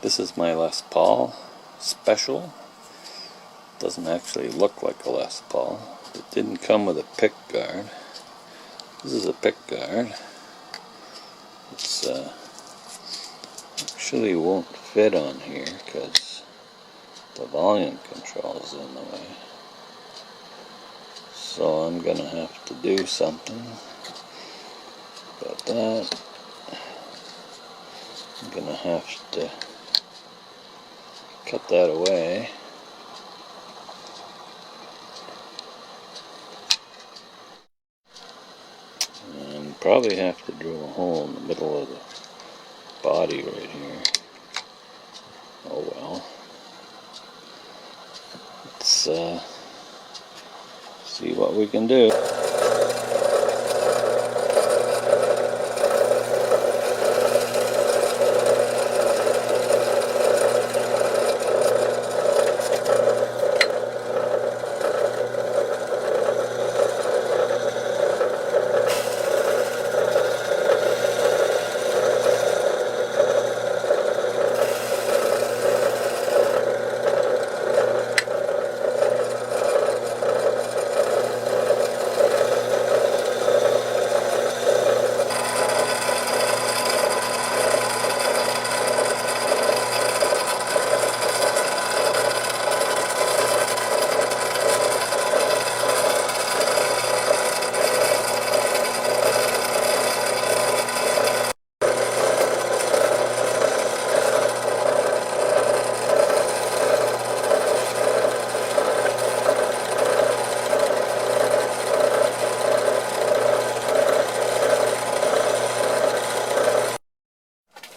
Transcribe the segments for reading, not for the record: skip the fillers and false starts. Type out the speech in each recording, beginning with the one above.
This is my Les Paul Special. Doesn't actually look like a Les Paul. It didn't come with a pick guard. This is a pick guard. It's actually won't fit on here because the volume control is in the way. So I'm gonna have to do something about that. I'm gonna have to cut that away. And probably have to drill a hole in the middle of the body right here. Oh well. Let's see what we can do.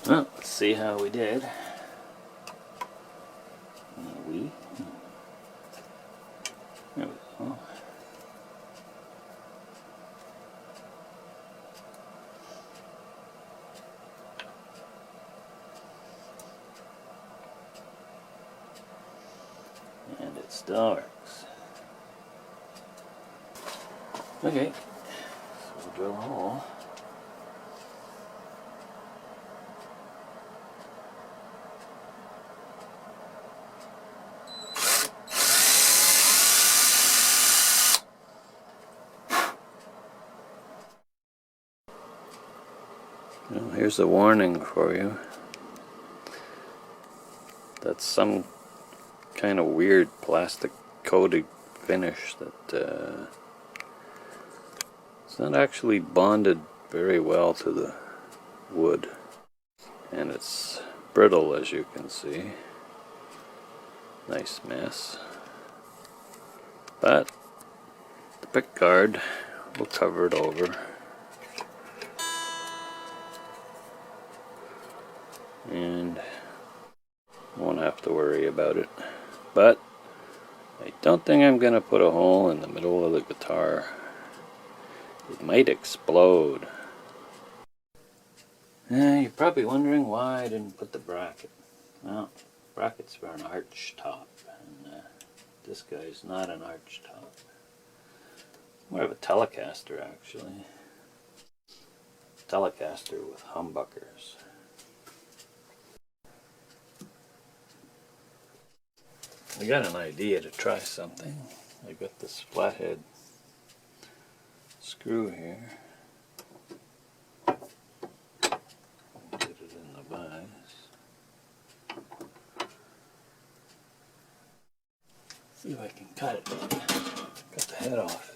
Well, let's see how we did. There we go. And it still works. Okay, so we'll drill a hole. Well, here's a warning for you. That's some kind of weird plastic coated finish that it's not actually bonded very well to the wood, and it's brittle, as you can see. Nice mess, but the pick guard will cover it over. And won't have to worry about it. But I don't think I'm gonna put a hole in the middle of the guitar. It might explode. You're probably wondering why I didn't put the bracket. Well, brackets for an arch top, and this guy's not an arch top. More of a Telecaster, actually. Telecaster with humbuckers. I got an idea to try something. I got this flathead screw here. Get it in the vise. See if I can cut it. Cut the head off it.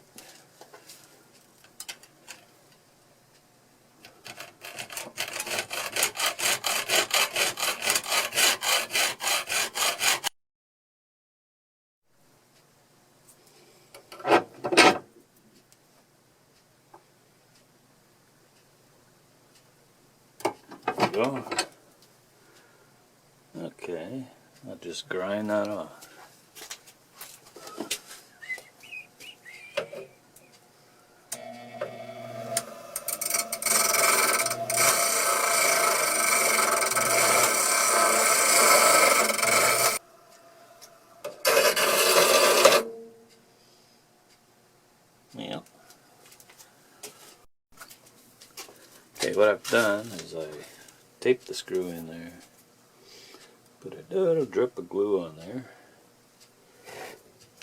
Go. Okay, I'll just grind that off. Yep. Okay, what I've done is I taped the screw in there, Put a little drip of glue on there.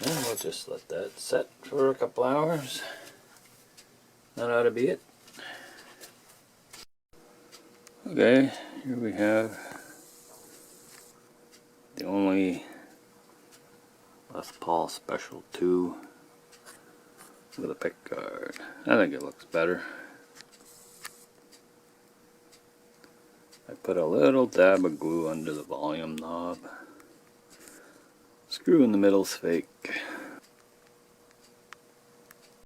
And we'll just let that set for a couple hours. That ought to be it. Okay, here we have the only Les Paul Special 2 with a pick guard. I think it looks better. I put a little dab of glue under the volume knob. Screw in the middle's fake.